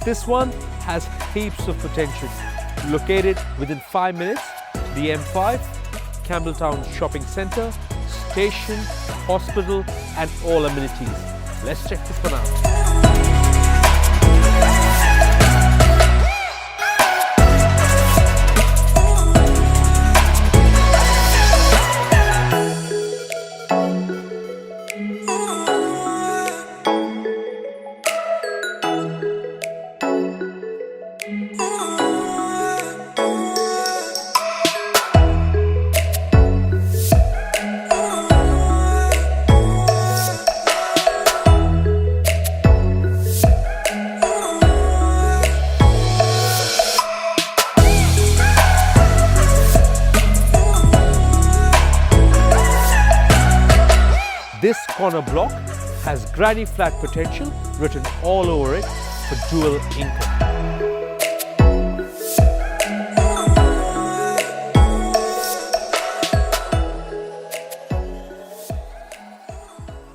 This one has heaps of potential. Located within 5 minutes, the M5, Campbelltown shopping centre, station, hospital and all amenities. Let's check this one out. This corner block has granny flat potential written all over it for dual income.